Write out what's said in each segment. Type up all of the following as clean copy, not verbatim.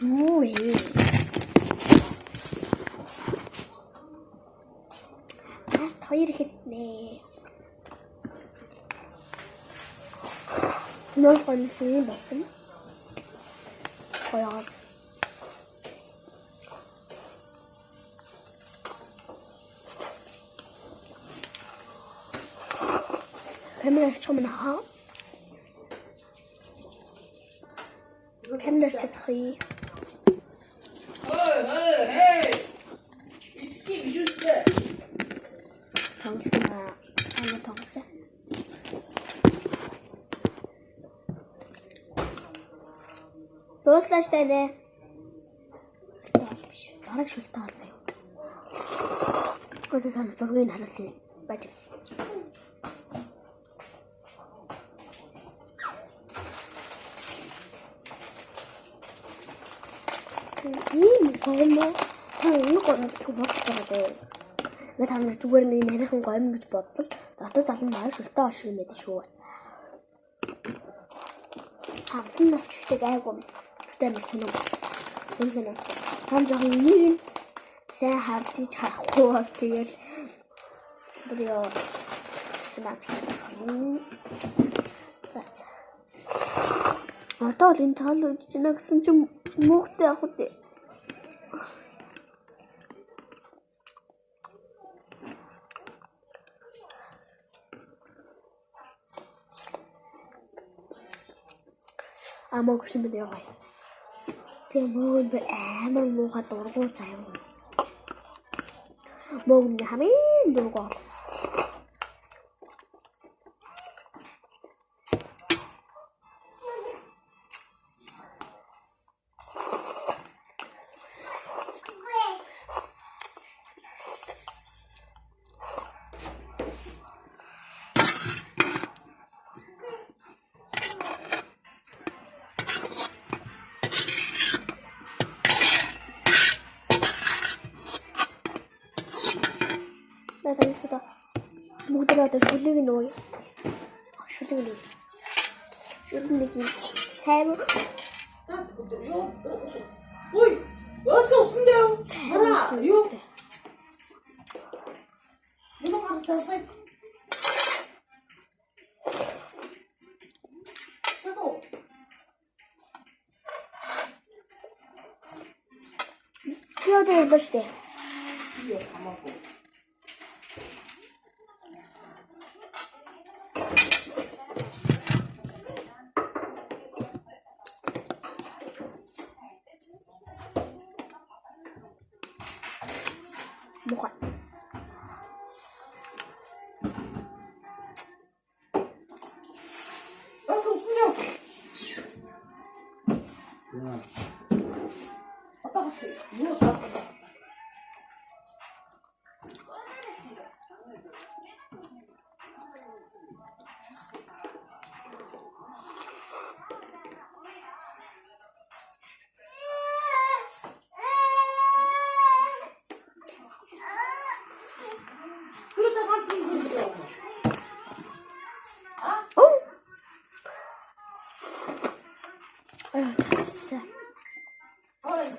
Юу ээ. Арт хоёр хэллээ. Нөл гонсын болсон. Гоёг. Камера чумна хаа. Камера чатхи. Дуслаач таарэ. Биш. Зараг шултаа заяа. Гол тань зургийг харуулъя. Баж. Гомно. Нэг гомно болчихсон. Ингээд хамт зүгээр нэг нарийнхан гомно гэж бодвол дотор талан маань шултаа ашиг юм байдаг шүү. Хамтан нас гихтэй айгуу. Тэмсэн юм. Тэмсэн. Хам жоохон нэг сайн харж харахгүй бол тэгэл бүрөө наацсан. За. Одоо л энэ тал үдэж байна гэсэн чинь мөхтэй явах үү? Амаг шиг юм яа. Тэгээ мөн амар муухай дургуй заяа. Мөн хамгийн дургуй. Надад бүгдээ шүлэг нөө. Шүлэг нөө. Шүлэг сайн. Ой, 어서 오신대요. 알아, 요. 이거 막 잡아. 이거. 뛰어들 것이대. 이거 담아고. 뭐가? 어서 오신대요. 왔다 갔어. 이거 잡아.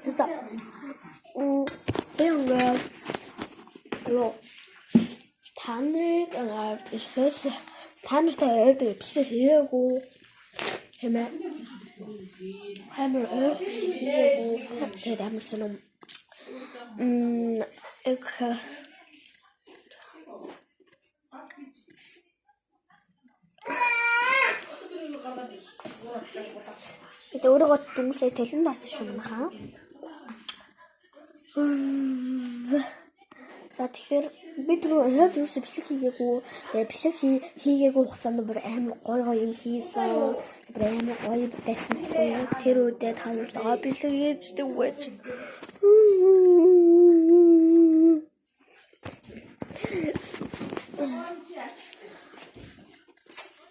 진짜. 이런 거, 뭐, 단을, 단을 다 애들 없이 해고, 해물 없이 해고, 대담스는, 이렇게, 이제 우리가 동시에 대신 날수 주나? За тэгэхээр бид рүү ерөөс бичлэг хийгээгүй. Бичлэг хийгээгүй хугацаанд бүр амар гоё юм хийсэн. Бүр амар гоё байсан. Тэр үедээ та нарт бичлэг хийж дэгвэж.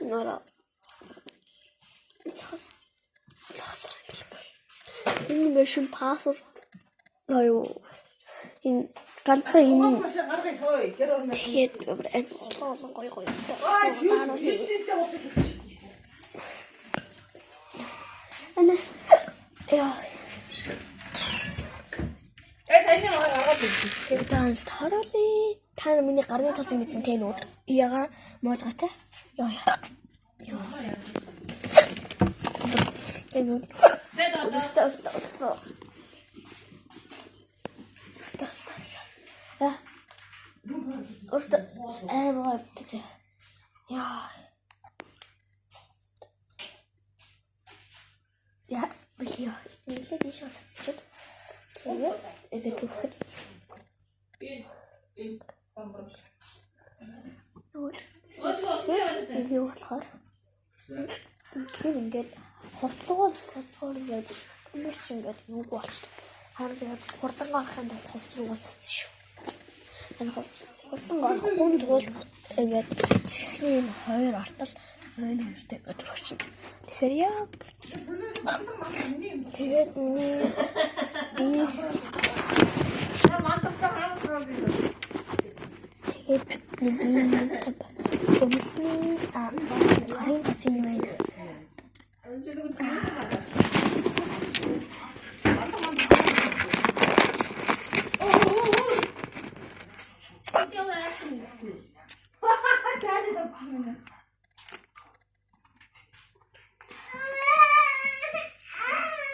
Нора. Энэ мэшин пассворд гоо. Энэ ганцхан энэ тэгээд гоё. Ana. Ja. сайн нэг гаргаад ирсэн. Таанд таруулъя. Та миний гарны тосын мэдэн тэ нүүд. Яга моожгатай. Яа. Энэ. Оста. Оста. Вот. Яа. Ja, hier. Ich lege die schon. Тэгээд түрхэд юу болохоор тэгэхээр ингээд хоцлогоо сацгаар ингээд энэ ч ингээд юу болчих. Харин хурдан гарахын тулд хоцлогоо цацсан шүү. Энэ хурдан гарахгүй тул ингээд чихний хоёр артал энэ хүмүүстэй ингээд төрчих. Тэгэхээр яа тэгээд гарын тосын юм байна.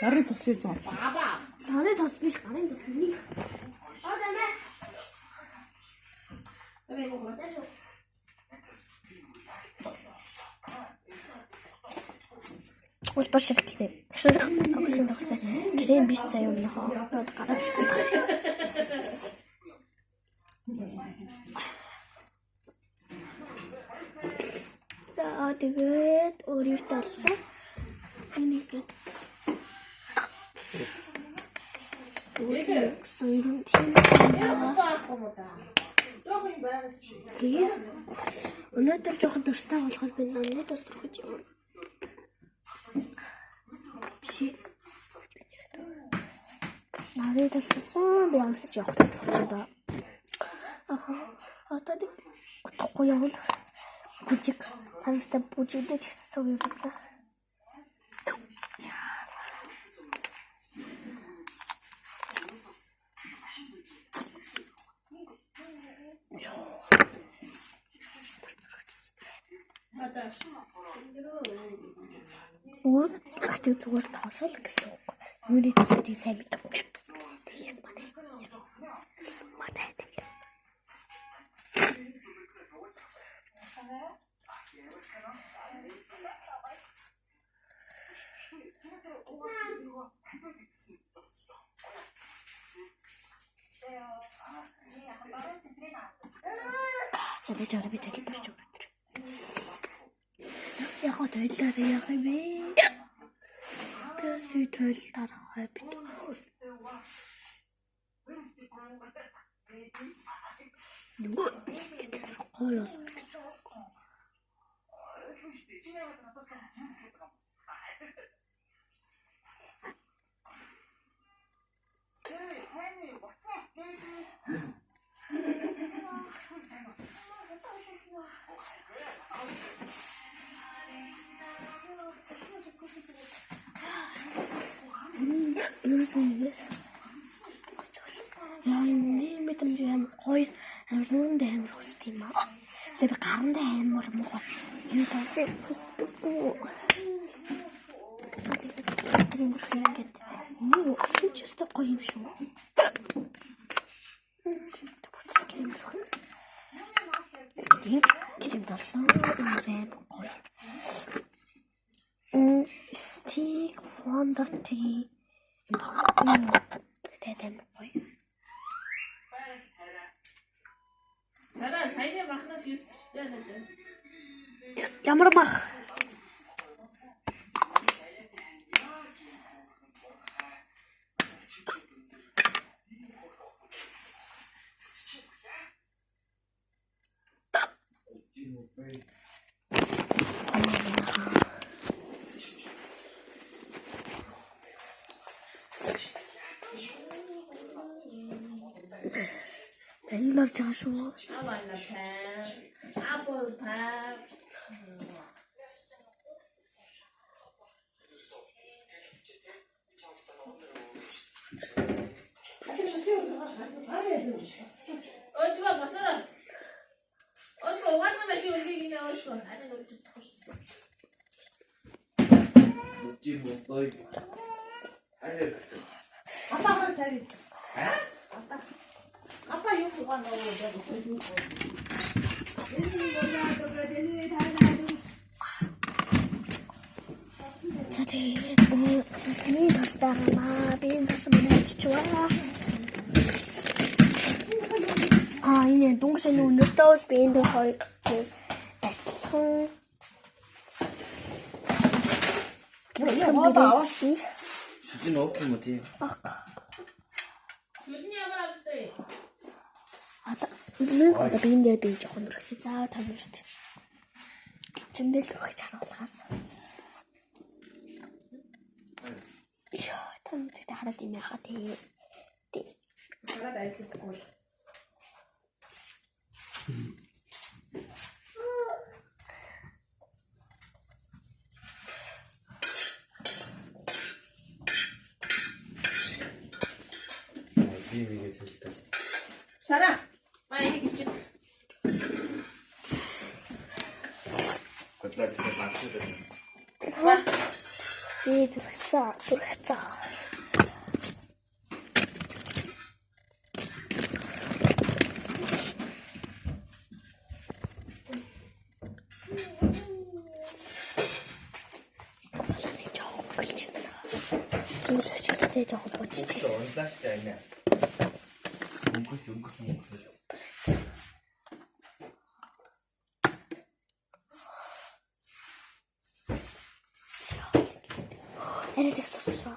Гарын тос юу жоо. Гарын тос биш, гарын тос нэг. Ус башил крем. Агуулсан крем биш заяа юм нөхөө. Гараад. За тэгээд өөрийгөө талсан. Энийг соёрын тийм өнөөдөр жоохон дуртай болохоор би намны тос руу явна. Чи намны тос гэсэн би амсаж явах гэж байна. Одоо утахгүй явна. Бүжиг танастай бүжигдэж цог юм за. Өөр атыг зүгээр тоосол гэсэн үг. Юуны тос гэдгийг сайн мэддэг. Манай. За би жаараа би тэлдэрч өгдөг. Яг хоо тойлоор яах юм бэ? Тэсээ тойлоор хаа бит. Гоё. Юусээс яа юм мэдэмж юм гоё нүрэнд амар хүсдэг юм аа. Тэгээ би гарандаа амар муухай юм тасыг хүсдэг. Крем бүрхэнгээд нөө энэ ч өстой гоё юм шүү. Крем бүрхэн. Крем талсан амар гоё. Стик Honda-тэй тэтэм гоё. Сара саяны махнаас ирчихтэй надад. Ямар мах? Таллаар жаа шүү. Аваана таа. Апple таа. 어디가 벗어라. 어디가 오가는 맛이 올리기네 어디가. 아니 너 듣고 싶어. 먹지 뭐 거의 알려. 아빠 하나 자리. 아빠 욕구가 너무 내가 За тэгээд таны бас байгаамаа. Би энэ бас манай чичваа. Энэ дунгасан өнөртөөс би энэ хоёр адилхан. 수진 없고 못해. 조진이 한번 합시다. Одоо би энэ би жоохон зүрхсэн. За тань шүү дээ. Зэндэл рүү чаруулгаас. Яа, тань тэгтээ хараад юм яхаа тий. 내가 날 찍고. 이게 됐다. 사라. 빨리 기침. 갖다 주세요. 맞추거든. Би зүрхсэн. Тэгэ жоохон бодчих. 언다시다 아니야. 뭉크시. Арилах сонсоо.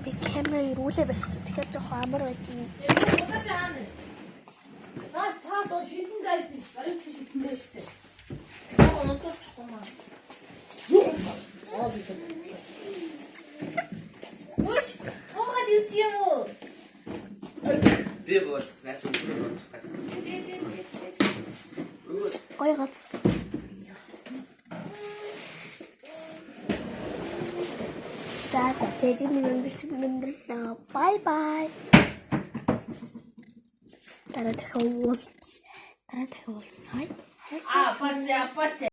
Би камерыг рүүлээ биш. Тэгэхээр жоохон амар байдгийг. 이거 못하지 않은. 다너 쉬는 날이 말이 쉬는 날이시대. 저거는 또 조금만. 으이씨, 뭐가 되었지요? 네 뭐, 나 좀 불러줘. Гоё гад. За тэгээд энэ бисэг мэндэл бай бай. Дараа дахин уулзцай. 아빠지.